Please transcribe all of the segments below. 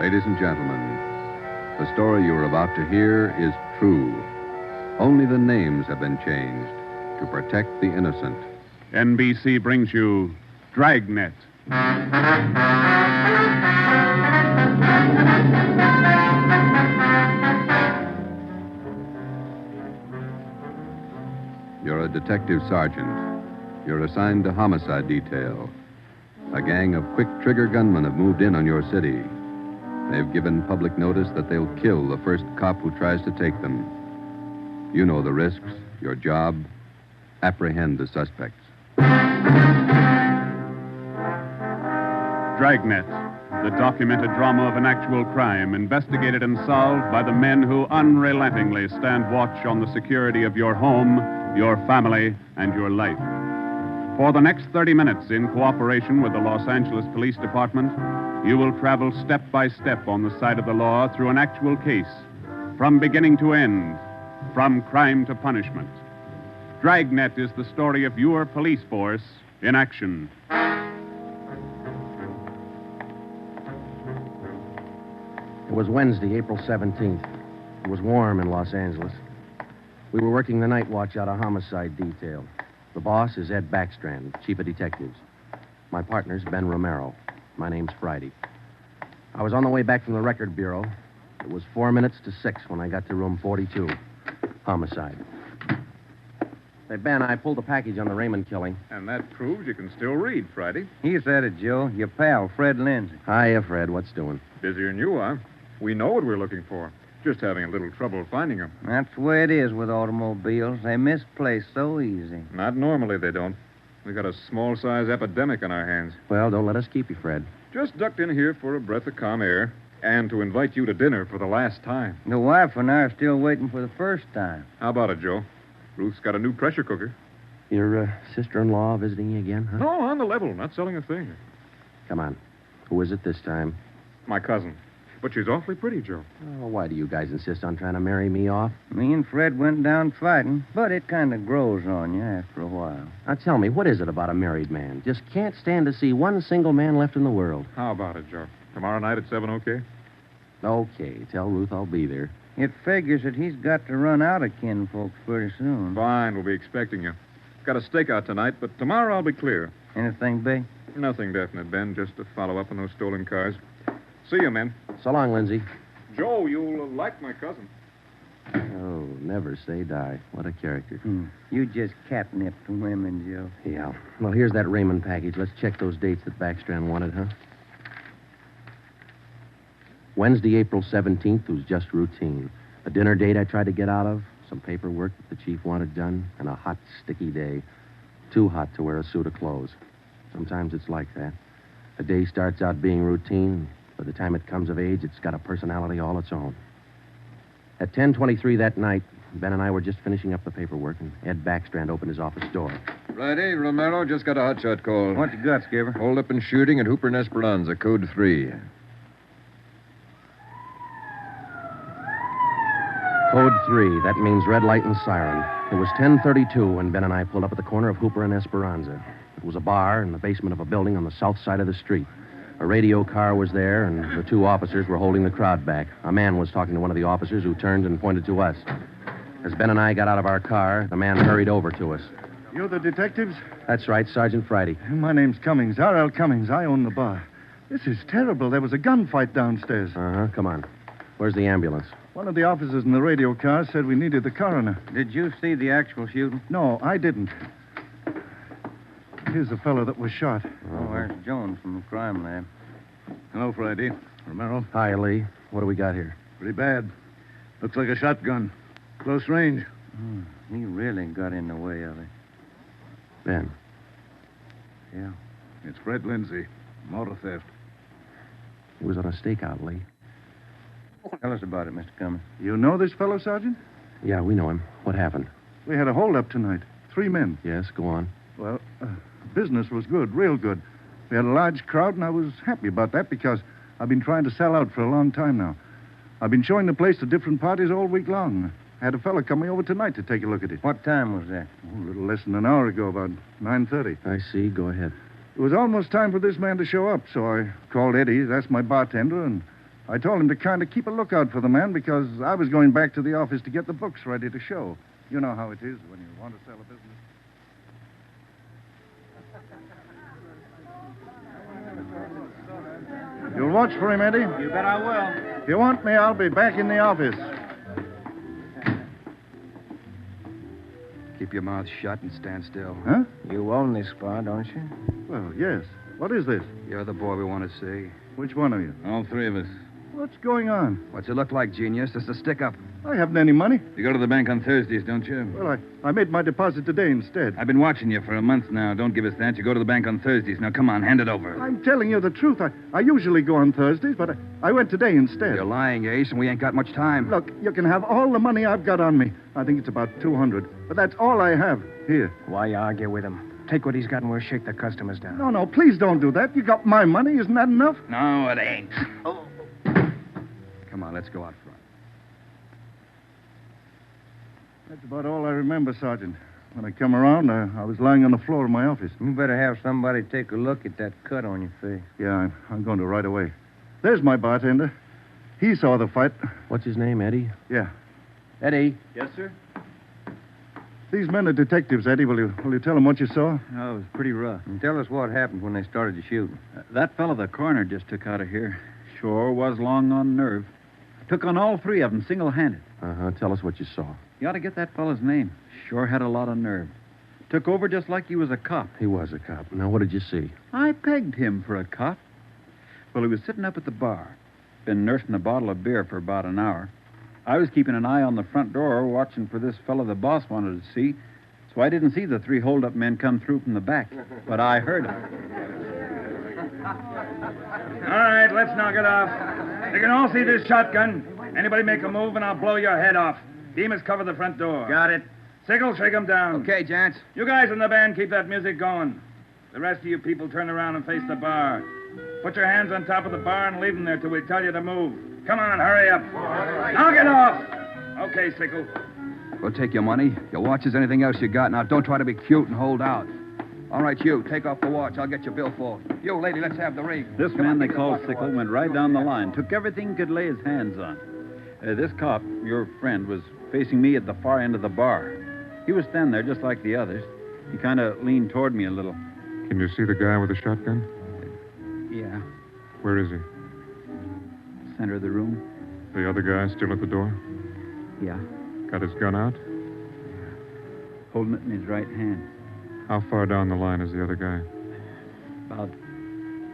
Ladies and gentlemen, the story you are about to hear is true. Only the names have been changed to protect the innocent. NBC brings you Dragnet. You're a detective sergeant. You're assigned to homicide detail. A gang of quick-trigger gunmen have moved in on your city. They've given public notice that they'll kill the first cop who tries to take them. You know the risks. Your job, apprehend the suspects. Dragnet, the documented drama of an actual crime, investigated and solved by the men who unrelentingly stand watch on the security of your home, your family, and your life. For the next 30 minutes, in cooperation with the Los Angeles Police Department, you will travel step by step on the side of the law through an actual case, from beginning to end, from crime to punishment. Dragnet is the story of your police force in action. It was Wednesday, April 17th. It was warm in Los Angeles. We were working the night watch out of homicide detail. The boss is Ed Backstrand, chief of detectives. My partner's Ben Romero. My name's Friday. I was on the way back from the record bureau. It was 4 minutes to 6 when I got to room 42. Homicide. Say, Ben, I pulled the package on the Raymond killing. And that proves you can still read, Friday. He said it, Joe. Your pal, Fred Lindsay. Hiya, Fred. What's doing? Busier than you are. We know what we're looking for. Just having a little trouble finding them. That's the way it is with automobiles. They misplace so easy. Not normally, they don't. We got a small-size epidemic on our hands. Well, don't let us keep you, Fred. Just ducked in here for a breath of calm air and to invite you to dinner for the last time. The wife and I are still waiting for the first time. How about it, Joe? Ruth's got a new pressure cooker. Your sister-in-law visiting you again, huh? No, on the level. Not selling a thing. Come on. Who is it this time? My cousin. But she's awfully pretty, Joe. Oh, why do you guys insist on trying to marry me off? Me and Fred went down fighting, but it kind of grows on you after a while. Now, tell me, what is it about a married man? Just can't stand to see one single man left in the world. How about it, Joe? Tomorrow night at 7, okay? Okay, tell Ruth I'll be there. It figures that he's got to run out of kinfolks pretty soon. Fine, we'll be expecting you. Got a stakeout tonight, but tomorrow I'll be clear. Anything big? Nothing definite, Ben. Just to follow up on those stolen cars. See you, men. So long, Lindsay. Joe, you'll like my cousin. Oh, never say die. What a character. You just catnipped women, Joe. Yeah. Well, here's that Raymond package. Let's check those dates that Backstrand wanted, huh? Wednesday, April 17th was just routine. A dinner date I tried to get out of, some paperwork that the chief wanted done, and a hot, sticky day. Too hot to wear a suit of clothes. Sometimes it's like that. A day starts out being routine. By the time it comes of age, it's got a personality all its own. At 10:23 that night, Ben and I were just finishing up the paperwork, and Ed Backstrand opened his office door. Friday, Romero just got a hotshot call. What you got, Skipper? Hold up and shooting at Hooper and Esperanza, code 3. Code 3, that means red light and siren. It was 10:32 when Ben and I pulled up at the corner of Hooper and Esperanza. It was a bar in the basement of a building on the south side of the street. A radio car was there, and the two officers were holding the crowd back. A man was talking to one of the officers who turned and pointed to us. As Ben and I got out of our car, the man hurried over to us. You're the detectives? That's right, Sergeant Friday. My name's Cummings, R.L. Cummings. I own the bar. This is terrible. There was a gunfight downstairs. Uh-huh, come on. Where's the ambulance? One of the officers in the radio car said we needed the coroner. Did you see the actual shooting? No, I didn't. Here's the fellow that was shot. Oh, there's Jones from the crime lab. Hello, Friday. Romero. Hi, Lee. What do we got here? Pretty bad. Looks like a shotgun. Close range. He really got in the way of it. Ben. Yeah. It's Fred Lindsay. Motor theft. He was on a stakeout, Lee. Tell us about it, Mr. Cummings. You know this fellow, Sergeant? Yeah, we know him. What happened? We had a holdup tonight. 3 men. Yes, go on. Well, business was good, real good. We had a large crowd, and I was happy about that because I've been trying to sell out for a long time now. I've been showing the place to different parties all week long. I had a fellow coming over tonight to take a look at it. What time was that? Oh, a little less than an hour ago, about 9:30. I see. Go ahead. It was almost time for this man to show up, so I called Eddie, that's my bartender, and I told him to kind of keep a lookout for the man because I was going back to the office to get the books ready to show. You know how it is when you want to sell a business. You'll watch for him, Eddie? You bet I will. If you want me, I'll be back in the office. Keep your mouth shut and stand still. Huh? You own this bar, don't you? Well, yes. What is this? You're the boy we want to see. Which one of you? All three of us. What's going on? What's it look like, genius? It's a stick-up. I haven't any money. You go to the bank on Thursdays, don't you? Well, I made my deposit today instead. I've been watching you for a month now. Don't give us that. You go to the bank on Thursdays. Now, come on, hand it over. I'm telling you the truth. I usually go on Thursdays, but I went today instead. You're lying, Ace, and we ain't got much time. Look, you can have all the money I've got on me. I think it's about 200. But that's all I have. Here. Why argue with him? Take what he's got and we'll shake the customers down. No, please don't do that. You got my money. Isn't that enough? No, it ain't. Come on, let's go out front. That's about all I remember, Sergeant. When I come around, I was lying on the floor of my office. You better have somebody take a look at that cut on your face. Yeah, I'm going to right away. There's my bartender. He saw the fight. What's his name, Eddie? Yeah. Eddie. Yes, sir? These men are detectives, Eddie. Will you tell them what you saw? Oh, it was pretty rough. And tell us what happened when they started to shoot. That fellow the coroner just took out of here sure was long on nerve. Took on all three of them single-handed. Uh-huh. Tell us what you saw. You ought to get that fellow's name. Sure had a lot of nerve. Took over just like he was a cop. He was a cop. Now, what did you see? I pegged him for a cop. Well, he was sitting up at the bar. Been nursing a bottle of beer for about an hour. I was keeping an eye on the front door, watching for this fellow the boss wanted to see. So I didn't see the three hold-up men come through from the back. But I heard them. All right, let's knock it off. You can all see this shotgun. Anybody make a move and I'll blow your head off. Bemis, cover the front door. Got it. Sickle, shake him down. Okay, gents. You guys in the band, keep that music going. The rest of you people turn around and face the bar. Put your hands on top of the bar and leave them there till we tell you to move. Come on, hurry up. Knock it off. Okay, Sickle. We'll take your money, your watches, anything else you got. Now, don't try to be cute and hold out. All right, you, take off the watch. I'll get your billfold. You, lady, let's have the ring. This Come man on, they give me the called pocket Sickle watch. went right down the line. Took everything he could lay his hands on. This cop, your friend, was facing me at the far end of the bar. He was standing there just like the others. He kind of leaned toward me a little. Can you see the guy with the shotgun? Yeah, Where is he? center of the room. The other guy still at the door? Yeah, Got his gun out? holding it in his right hand. How far down the line is the other guy? About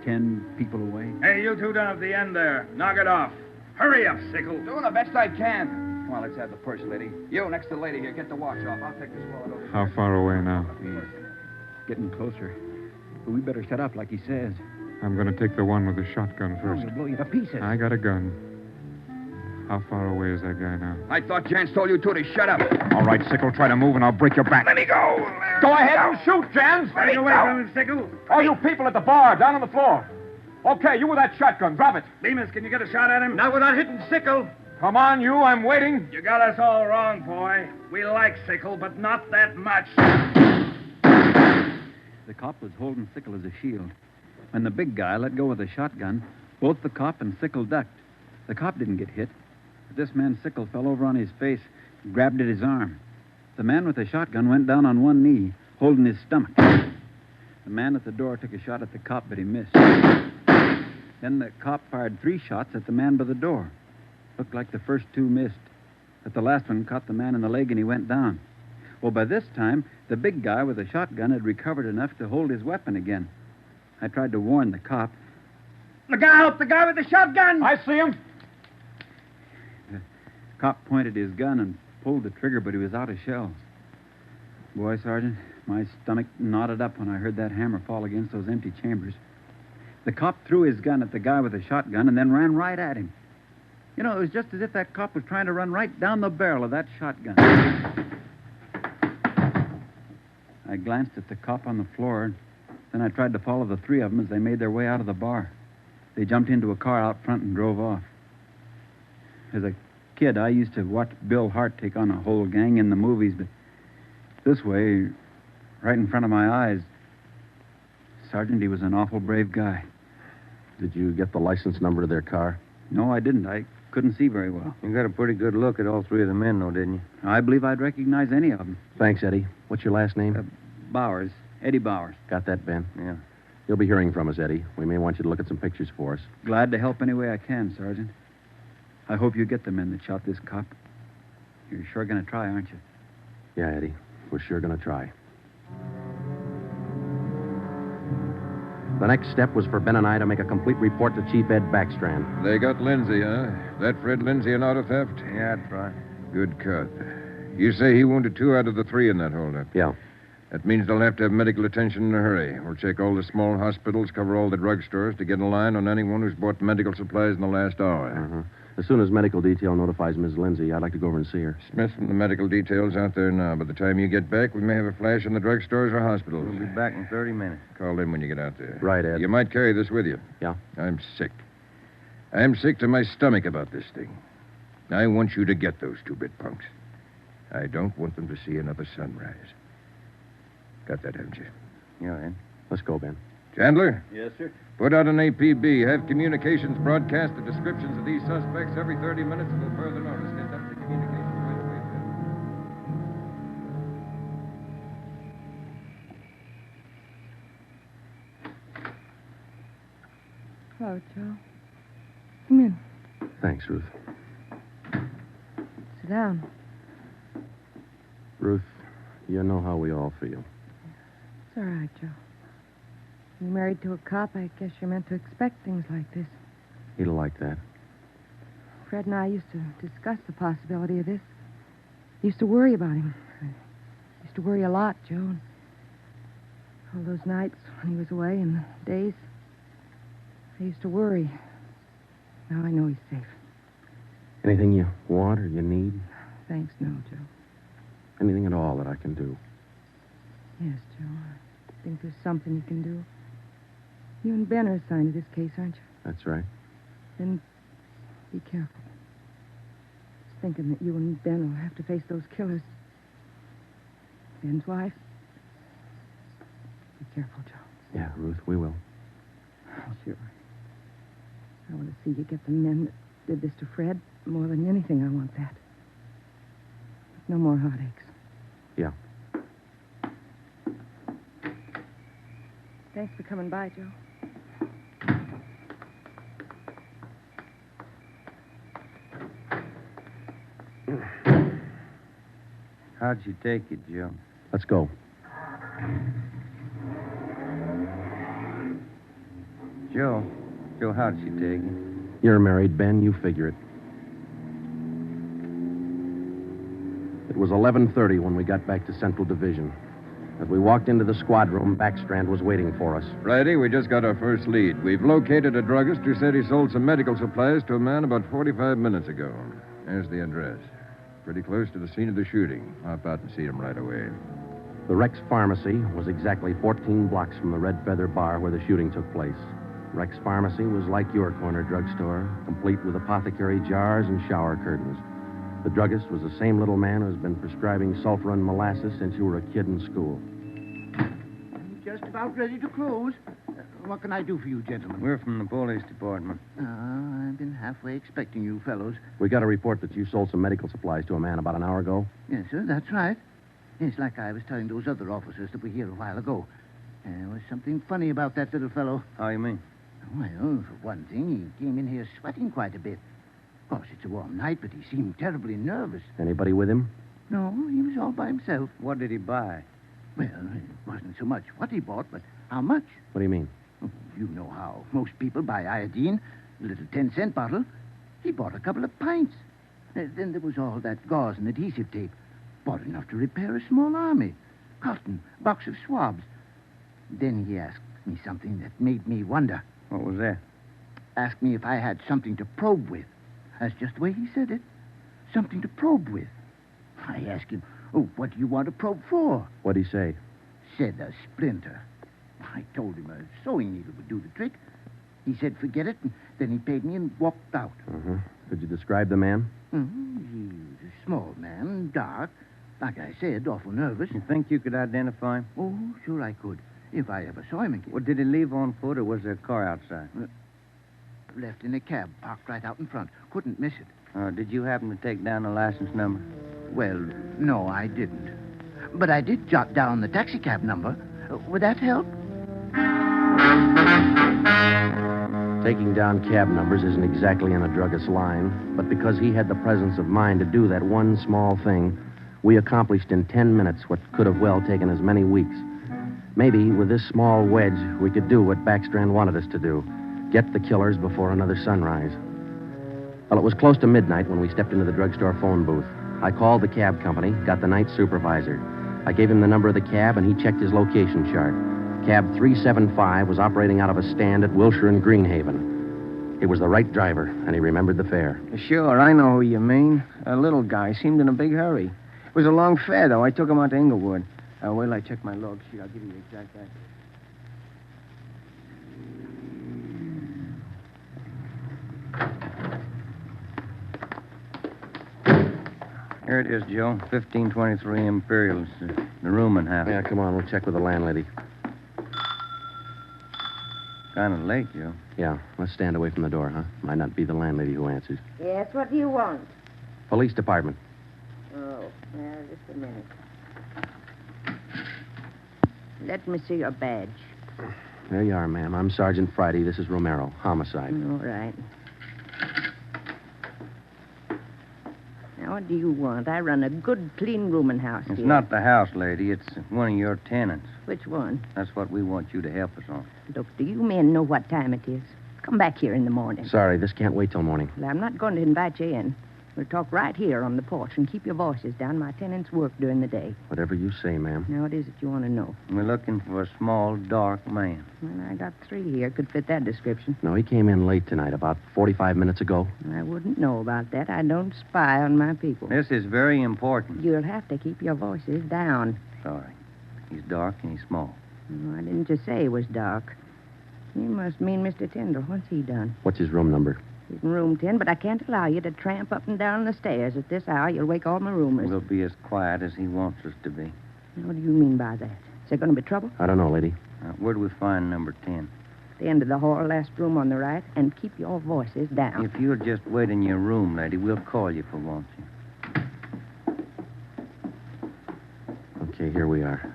10 people away. Hey, you two down at the end there. Knock it off. Hurry up, Sickle. Doing the best I can. Come on, let's have the purse, lady. You, next to the lady here, get the watch off. I'll take this wallet over. How far away now? He's getting closer. But we better shut up like he says. I'm going to take the one with the shotgun Oh, first. he'll blow you to pieces. I got a gun. How far away is that guy now? I thought Jans told you two to shut up. All right, Sickle, try to move and I'll break your back. Let me go. Go ahead and shoot, Jans. Stay away from him, Sickle. All you people at the bar, down on the floor. Okay, you with that shotgun, drop it. Bemis, can you get a shot at him? Not without hitting Sickle. Come on, you, I'm waiting. You got us all wrong, boy. We like Sickle, but not that much. The cop was holding Sickle as a shield. When the big guy let go of the shotgun, both the cop and Sickle ducked. The cop didn't get hit. But this man Sickle fell over on his face, grabbed at his arm. The man with the shotgun went down on one knee, holding his stomach. The man at the door took a shot at the cop, but he missed. Then the cop fired 3 shots at the man by the door. Looked like the first 2 missed, but the last one caught the man in the leg and he went down. Well, by this time, the big guy with the shotgun had recovered enough to hold his weapon again. I tried to warn the cop. Look out! The guy with the shotgun! I see him. The cop pointed his gun and pulled the trigger, but he was out of shells. Boy, Sergeant, my stomach knotted up when I heard that hammer fall against those empty chambers. The cop threw his gun at the guy with the shotgun and then ran right at him. You know, it was just as if that cop was trying to run right down the barrel of that shotgun. I glanced at the cop on the floor, and then I tried to follow the 3 of them as they made their way out of the bar. They jumped into a car out front and drove off. As a kid, I used to watch Bill Hart take on a whole gang in the movies, but this way, right in front of my eyes, Sergeant, he was an awful brave guy. Did you get the license number to their car? No, I didn't. I couldn't see very well. You got a pretty good look at all three of the men, though, didn't you? I believe I'd recognize any of them. Thanks, Eddie. What's your last name? Bowers. Eddie Bowers. Got that, Ben? Yeah. You'll be hearing from us, Eddie. We may want you to look at some pictures for us. Glad to help any way I can, Sergeant. I hope you get the men that shot this cop. You're sure going to try, aren't you? Yeah, Eddie. We're sure going to try. The next step was for Ben and I to make a complete report to Chief Ed Backstrand. They got Lindsay, huh? That Fred Lindsay an auto theft? Yeah, that's right. Good cut. You say he wounded 2 out of the 3 in that holdup. Yeah. That means they'll have to have medical attention in a hurry. We'll check all the small hospitals, cover all the drugstores to get a line on anyone who's bought medical supplies in the last hour. Uh-huh. As soon as medical detail notifies Miss Lindsay, I'd like to go over and see her. Smith from the medical detail's out there now. By the time you get back, we may have a flash in the drugstores or hospitals. We'll be back in 30 minutes. Call in when you get out there. Right, Ed. You might carry this with you. Yeah? I'm sick. I'm sick to my stomach about this thing. I want you to get those 2-bit punks. I don't want them to see another sunrise. Got that, haven't you? Yeah, Ed. Let's go, Ben. Chandler? Yes, sir. Put out an APB. Have communications broadcast the descriptions of these suspects every 30 minutes until further notice. Get them to communications right away, sir. Hello, Joe. Come in. Thanks, Ruth. Sit down. Ruth, you know how we all feel. It's all right, Joe. You're married to a cop. I guess you're meant to expect things like this. He'd like that. Fred and I used to discuss the possibility of this. Used to worry about him. I used to worry a lot, Joe. All those nights when he was away and the days, I used to worry. Now I know he's safe. Anything you want or you need? Thanks, no, Joe. Anything at all that I can do? Yes, Joe. I think there's something you can do. You and Ben are assigned to this case, aren't you? That's right. Then be careful. Just thinking that you and Ben will have to face those killers. Ben's wife. Be careful, Joe. Yeah, Ruth, we will. Sure. I want to see you get the men that did this to Fred. More than anything, I want that. No more heartaches. Yeah. Thanks for coming by, Joe. How'd she take it, Joe? Let's go. Joe, how'd she take it? You're married, Ben. You figure it. It was 11:30 when we got back to Central Division. As we walked into the squad room, Backstrand was waiting for us. Righty, we just got our first lead. We've located a druggist who said he sold some medical supplies to a man about 45 minutes ago. There's the address. Pretty close to the scene of the shooting. Hop out and see him right away. The Rex Pharmacy was exactly 14 blocks from the Red Feather Bar where the shooting took place. Rex Pharmacy was like your corner drugstore, complete with apothecary jars and shower curtains. The druggist was the same little man who's been prescribing sulfur and molasses since you were a kid in school. I'm just about ready to close. What can I do for you, gentlemen? We're from the police department. I've been halfway expecting you fellows. We got a report that you sold some medical supplies to a man about an hour ago. Yes, sir, that's right. It's like I was telling those other officers that were here a while ago. There was something funny about that little fellow. How you mean? Well, for one thing, he came in here sweating quite a bit. Of course, it's a warm night, but he seemed terribly nervous. Anybody with him? No, he was all by himself. What did he buy? Well, it wasn't so much what he bought, but how much. What do you mean? You know how most people buy iodine, a little 10-cent bottle. He bought a couple of pints. Then there was all that gauze and adhesive tape. Bought enough to repair a small army. Cotton, box of swabs. Then he asked me something that made me wonder. What was that? Asked me if I had something to probe with. That's just the way he said it. Something to probe with. I asked him, what do you want to probe for? What'd he say? Said a splinter. I told him a sewing needle would do the trick. He said, forget it, and then he paid me and walked out. Uh-huh. Could you describe the man? He was a small man, dark. Like I said, awful nervous. You think you could identify him? Oh, sure I could, if I ever saw him again. Well, did he leave on foot, or was there a car outside? Left in a cab, parked right out in front. Couldn't miss it. Did you happen to take down the license number? Well, no, I didn't. But I did jot down the taxicab number. Would that help? Taking down cab numbers isn't exactly in a druggist's line, but because he had the presence of mind to do that one small thing, we accomplished in 10 minutes what could have well taken as many weeks. Maybe with this small wedge, we could do what Backstrand wanted us to do. Get the killers before another sunrise. Well, it was close to midnight when we stepped into the drugstore phone booth. I called the cab company, got the night supervisor. I gave him the number of the cab, and he checked his location chart. Cab 375 was operating out of a stand at Wilshire and Greenhaven. He was the right driver, and he remembered the fare. Sure, I know who you mean. A little guy. Seemed in a big hurry. It was a long fare, though. I took him out to Inglewood. Wait till I check my log sheet. I'll give you the exact address. Here it is, Joe. 1523 Imperial. It's the rooming house. Yeah, come on. We'll check with the landlady. Kind of late, Joe. Yeah, let's stand away from the door, huh? Might not be the landlady who answers. Yes, what do you want? Police department. Oh, now, just a minute. Let me see your badge. There you are, ma'am. I'm Sergeant Friday. This is Romero. Homicide. All right. Now, what do you want? I run a good, clean rooming house It's here. not the house, lady. It's one of your tenants. Which one? That's what we want you to help us on. Look, do you men know what time it is? Come back here in the morning. Sorry, this can't wait till morning. Well, I'm not going to invite you in. We'll talk right here on the porch and keep your voices down. My tenants work during the day. Whatever you say, ma'am. Now, what is it you want to know? We're looking for a small, dark man. Well, I got 3 here. Could fit that description. No, he came in late tonight, about 45 minutes ago. I wouldn't know about that. I don't spy on my people. This is very important. You'll have to keep your voices down. Sorry. He's dark and he's small. Oh, I didn't just say he was dark. You must mean Mr. Tyndall. What's he done? What's his room number? He's in room 10, but I can't allow you to tramp up and down the stairs at this hour. You'll wake all my roomers. We'll be as quiet as he wants us to be. Now, what do you mean by that? Is there going to be trouble? I don't know, lady. Where do we find number 10? The end of the hall, last room on the right, and keep your voices down. If you'll just wait in your room, lady, we'll call you if we want you. Okay, here we are.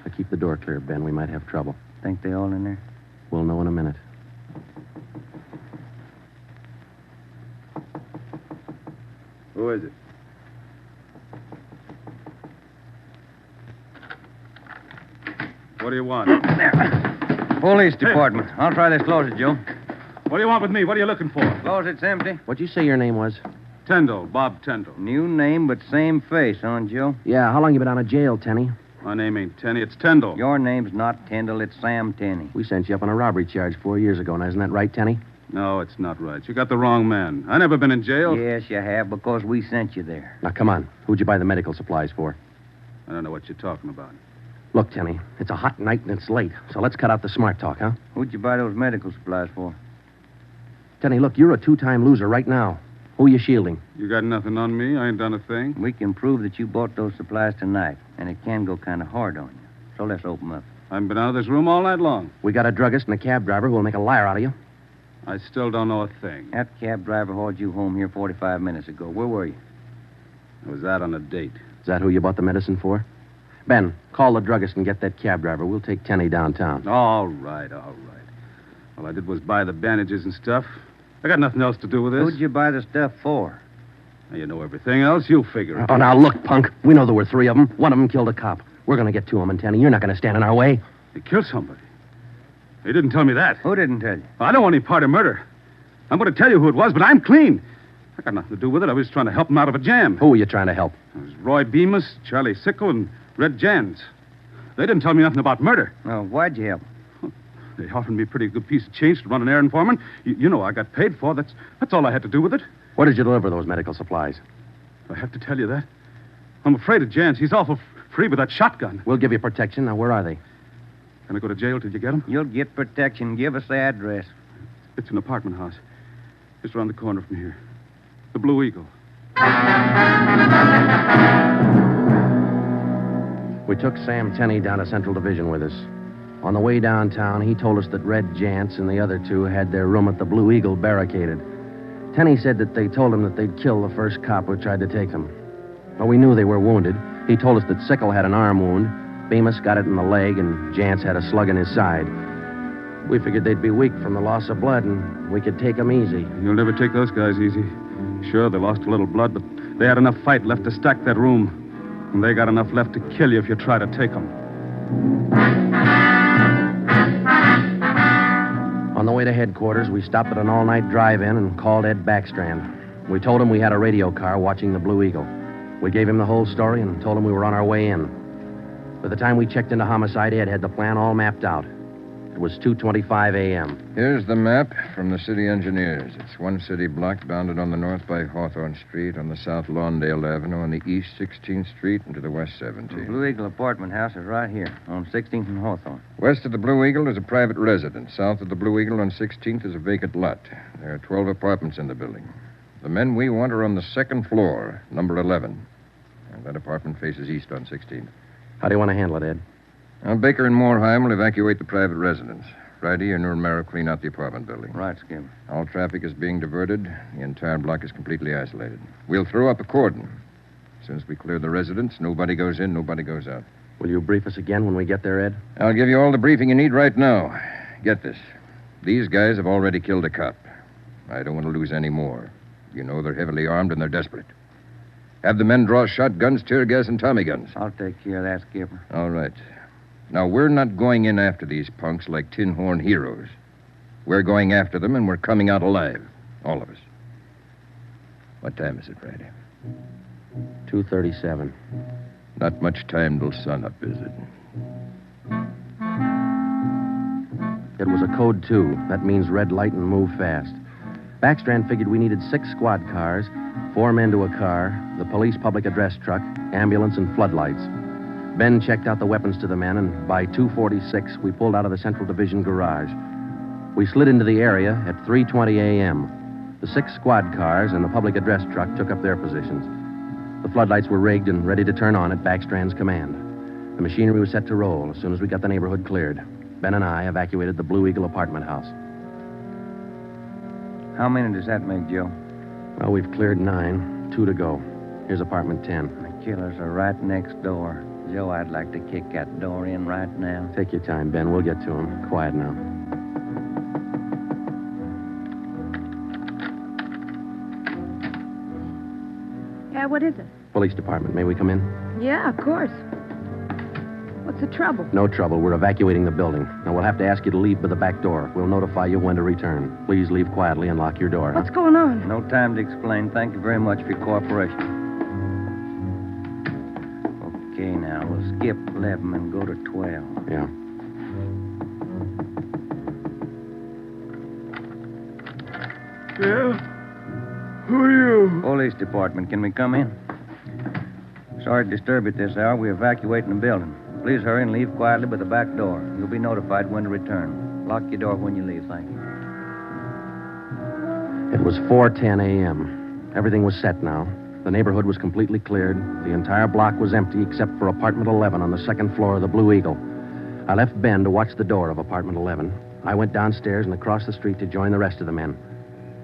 If I keep the door clear, Ben, we might have trouble. Think they all in there? We'll know in a minute. Who is it? What do you want? Police department. I'll try this closet, Joe. What do you want with me? What are you looking for? Closet's empty. What'd you say your name was? Tyndall, Bob Tyndall. New name, but same face, huh, Joe? Yeah, how long you been out of jail, Tenny? My name ain't Tenney, it's Tyndall. Your name's not Tyndall, it's Sam Tenney. We sent you up on a robbery charge 4 years ago. Now, isn't that right, Tenny? No, it's not right. You got the wrong man. I never been in jail. Yes, you have, because we sent you there. Now, come on. Who'd you buy the medical supplies for? I don't know what you're talking about. Look, Tenny, it's a hot night and it's late, so let's cut out the smart talk, huh? Who'd you buy those medical supplies for? Tenny, look, you're a 2-time loser right now. Who are you shielding? You got nothing on me. I ain't done a thing. We can prove that you bought those supplies tonight, and it can go kind of hard on you. So let's open up. I haven't been out of this room all night long. We got a druggist and a cab driver who will make a liar out of you. I still don't know a thing. That cab driver hauled you home here 45 minutes ago. Where were you? I was out on a date. Is that who you bought the medicine for? Ben, call the druggist and get that cab driver. We'll take Tenny downtown. All right, all right. All I did was buy the bandages and stuff. I got nothing else to do with this. Who'd you buy the stuff for? Now, you know everything else. You figure it. Oh, now, look, punk. We know there were 3 of them. One of them killed a cop. We're going to get to him, and Tenny, you're not going to stand in our way. He killed somebody. He didn't tell me that. Who didn't tell you? I don't want any part of murder. I'm going to tell you who it was, but I'm clean. I got nothing to do with it. I was trying to help him out of a jam. Who were you trying to help? It was Roy Bemis, Charlie Sickle, and Red Jans. They didn't tell me nothing about murder. Oh, why'd you help? They offered me a pretty good piece of change to run an errand for them. You know I got paid for. That's all I had to do with it. Where did you deliver those medical supplies? I have to tell you that. I'm afraid of Jans. He's awful free with that shotgun. We'll give you protection. Now, where are they? Can I go to jail till you get them? You'll get protection. Give us the address. It's an apartment house. Just around the corner from here. The Blue Eagle. We took Sam Tenney down to Central Division with us. On the way downtown, he told us that Red Jantz and the other two had their room at the Blue Eagle barricaded. Tenny said that they told him that they'd kill the first cop who tried to take them. Well, we knew they were wounded. He told us that Sickle had an arm wound, Bemis got it in the leg, and Jantz had a slug in his side. We figured they'd be weak from the loss of blood, and we could take them easy. You'll never take those guys easy. Sure, they lost a little blood, but they had enough fight left to stack that room. And they got enough left to kill you if you try to take them. On the way to headquarters, we stopped at an all-night drive-in and called Ed Backstrand. We told him we had a radio car watching the Blue Eagle. We gave him the whole story and told him we were on our way in. By the time we checked into homicide, Ed had the plan all mapped out. It was 2:25 a.m. Here's the map from the city engineers. It's one city block bounded on the north by Hawthorne Street, on the south Lawndale Avenue, on the east 16th Street, and to the west 17th. The Blue Eagle apartment house is right here, on 16th and Hawthorne. West of the Blue Eagle is a private residence. South of the Blue Eagle on 16th is a vacant lot. There are 12 apartments in the building. The men we want are on the second floor, number 11. And that apartment faces east on 16th. How do you want to handle it, Ed? Now, Baker and Moorheim will evacuate the private residence. Friday, you and Romero clean out the apartment building. Right, Skip. All traffic is being diverted. The entire block is completely isolated. We'll throw up a cordon. As soon as we clear the residence, nobody goes in, nobody goes out. Will you brief us again when we get there, Ed? I'll give you all the briefing you need right now. Get this. These guys have already killed a cop. I don't want to lose any more. You know they're heavily armed and they're desperate. Have the men draw shotguns, tear gas, and Tommy guns. I'll take care of that, Skipper. All right. Now, we're not going in after these punks like tin horn heroes. We're going after them, and we're coming out alive. All of us. What time is it, Friday? 2:37. Not much time till sunup, is it? It was a code 2. That means red light and move fast. Backstrand figured we needed 6 squad cars, 4 men to a car, the police public address truck, ambulance, and floodlights. Ben checked out the weapons to the men, and by 2:46, we pulled out of the Central Division garage. We slid into the area at 3:20 a.m. The 6 squad cars and the public address truck took up their positions. The floodlights were rigged and ready to turn on at Backstrand's command. The machinery was set to roll as soon as we got the neighborhood cleared. Ben and I evacuated the Blue Eagle apartment house. How many does that make, Joe? Well, we've cleared 9. 2 to go. Here's apartment 10. The killers are right next door. Joe, I'd like to kick that door in right now. Take your time, Ben. We'll get to him. Quiet now. Yeah, what is it? Police department. May we come in? Yeah, of course. What's the trouble? No trouble. We're evacuating the building. Now, we'll have to ask you to leave by the back door. We'll notify you when to return. Please leave quietly and lock your door. What's going on? No time to explain. Thank you very much for your cooperation. Okay, now, we'll skip 11 and go to 12. Yeah. Yeah? Who are you? Police department. Can we come in? Sorry to disturb you at this hour. We're evacuating the building. Please hurry and leave quietly by the back door. You'll be notified when to return. Lock your door when you leave. Thank you. It was 4:10 a.m. Everything was set now. The neighborhood was completely cleared. The entire block was empty except for apartment 11 on the second floor of the Blue Eagle. I left Ben to watch the door of apartment 11. I went downstairs and across the street to join the rest of the men.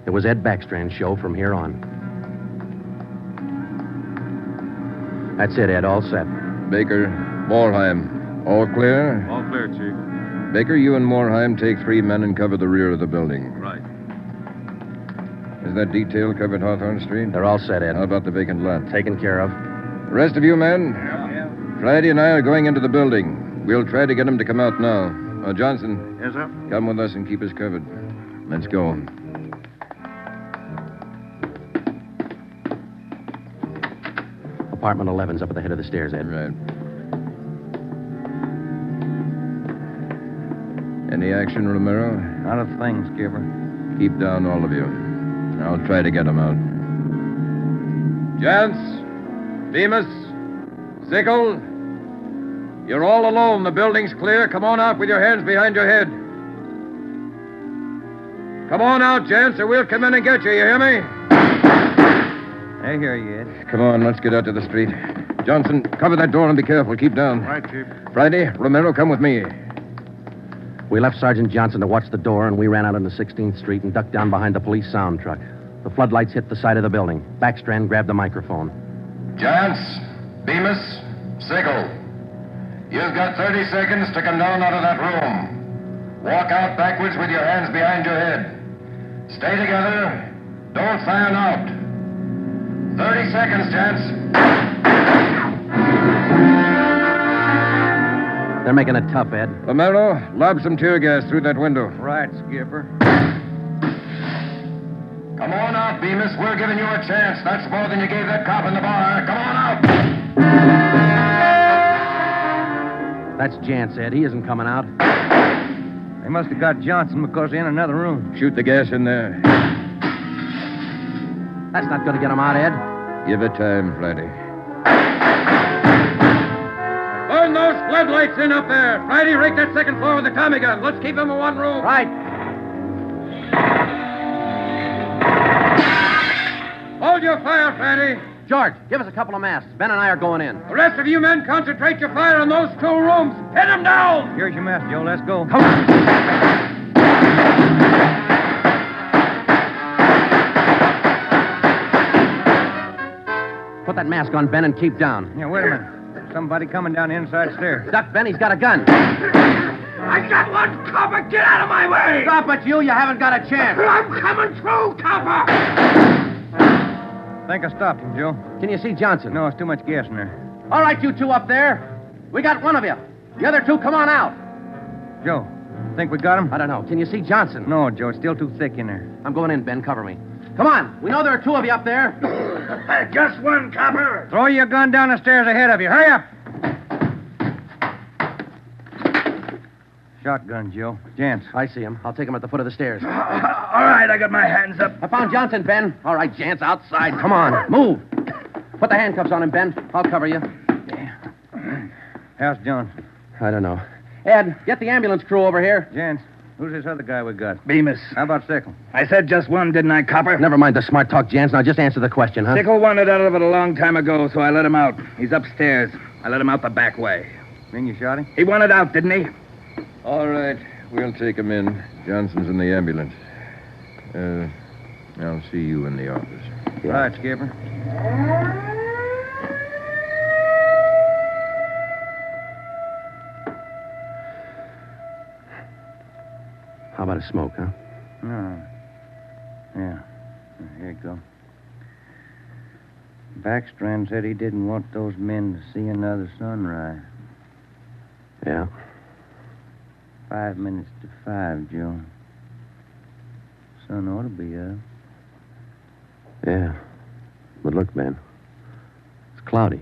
It was Ed Backstrand's show from here on. That's it, Ed. All set. Baker, Moorheim, all clear? All clear, Chief. Baker, you and Moorheim take 3 men and cover the rear of the building. Right. Is that detail covered Hawthorne Street? They're all set, Ed. How about the vacant lot? Taken care of. The rest of you men? Yeah. Friday and I are going into the building. We'll try to get him to come out now. Johnson. Yes, sir? Come with us and keep us covered. Let's go. Apartment 11's up at the head of the stairs, Ed. Right. Any action, Romero? Not a thing, Skipper. Keep down, all of you. I'll try to get him out. Jantz, Bemis, Sickle, you're all alone. The building's clear. Come on out with your hands behind your head. Come on out, Jantz, or we'll come in and get you. You hear me? I hear you, Ed. Come on, let's get out to the street. Johnson, cover that door and be careful. Keep down. Right, Chief. Friday, Romero, come with me. We left Sergeant Johnson to watch the door, and we ran out into 16th Street and ducked down behind the police sound truck. The floodlights hit the side of the building. Backstrand grabbed the microphone. Giants, Bemis, Sigel. You've got 30 seconds to come down out of that room. Walk out backwards with your hands behind your head. Stay together. Don't fan out. 30 seconds, gents. They're making it tough, Ed. Romero, lob some tear gas through that window. Right, Skipper. Come on out, Bemis. We're giving you a chance. That's more than you gave that cop in the bar. Come on out. That's Jance, Ed. He isn't coming out. They must have got Johnson because they're in another room. Shoot the gas in there. That's not going to get him out, Ed. Give it time, Flatty. Burn those floodlights in up there. Friday, rake that second floor with the Tommy gun. Let's keep them in one room. Right. Hold your fire, Friday. George, give us a couple of masks. Ben and I are going in. The rest of you men concentrate your fire on those two rooms. Pin them down. Here's your mess, Joe. Let's go. Come on. Put that mask on, Ben, and keep down. Yeah, wait a minute. Somebody coming down the inside stairs. Duck, Ben. He's got a gun. I got one, copper. Get out of my way. Stop it, you. You haven't got a chance. I'm coming through, copper. I think I stopped him, Joe. Can you see Johnson? No, it's too much gas in there. All right, you two up there. We got one of you. The other two, come on out. Joe, think we got him? I don't know. Can you see Johnson? No, Joe. It's still too thick in there. I'm going in, Ben. Cover me. Come on. We know there are two of you up there. Just one, copper. Throw your gun down the stairs ahead of you. Hurry up. Shotgun, Joe. Jance. I see him. I'll take him at the foot of the stairs. All right, I got my hands up. I found Johnson, Ben. All right, Jance, outside. Come on. Move. Put the handcuffs on him, Ben. I'll cover you. How's Johnson? I don't know. Ed, get the ambulance crew over here. Jance, who's this other guy we got? Bemis. How about Sickle? I said just one, didn't I, copper? Never mind the smart talk, Jance. Now just answer the question, huh? Sickle wanted out of it a long time ago, so I let him out. He's upstairs. I let him out the back way. Mean you shot him? He wanted out, didn't he? All right. We'll take him in. Johnson's in the ambulance. I'll see you in the office. Yeah. All right, Skipper. How about a smoke, huh? No. Yeah. Here you go. Backstrand said he didn't want those men to see another sunrise. Yeah. 5 minutes to 5, Joe. Sun ought to be up. Yeah. But look, Ben. It's cloudy.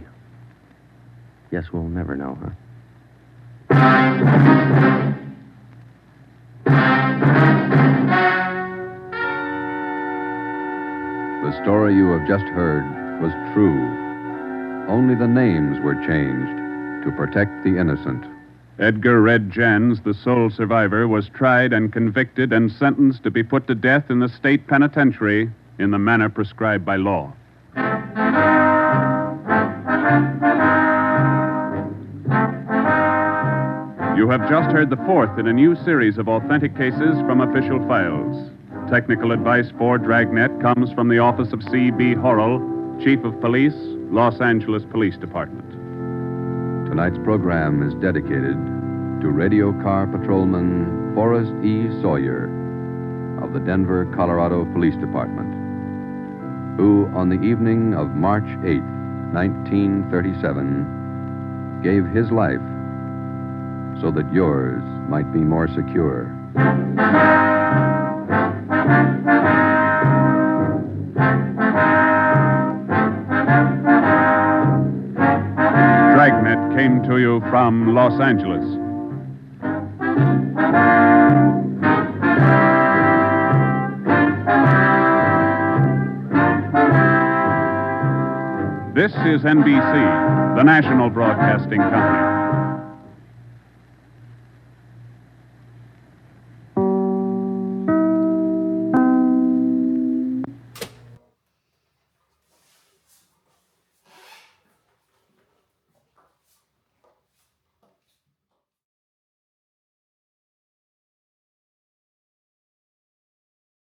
Guess we'll never know, huh? The story you have just heard was true. Only the names were changed to protect the innocent. Edgar Red Jans, the sole survivor, was tried and convicted and sentenced to be put to death in the state penitentiary in the manner prescribed by law. You have just heard the fourth in a new series of authentic cases from official files. Technical advice for Dragnet comes from the office of C.B. Horrell, Chief of Police, Los Angeles Police Department. Tonight's program is dedicated to radio car patrolman Forrest E. Sawyer of the Denver, Colorado Police Department, who, on the evening of March 8, 1937, gave his life so that yours might be more secure. Dragnet came to you from Los Angeles. This is NBC, the national broadcasting company.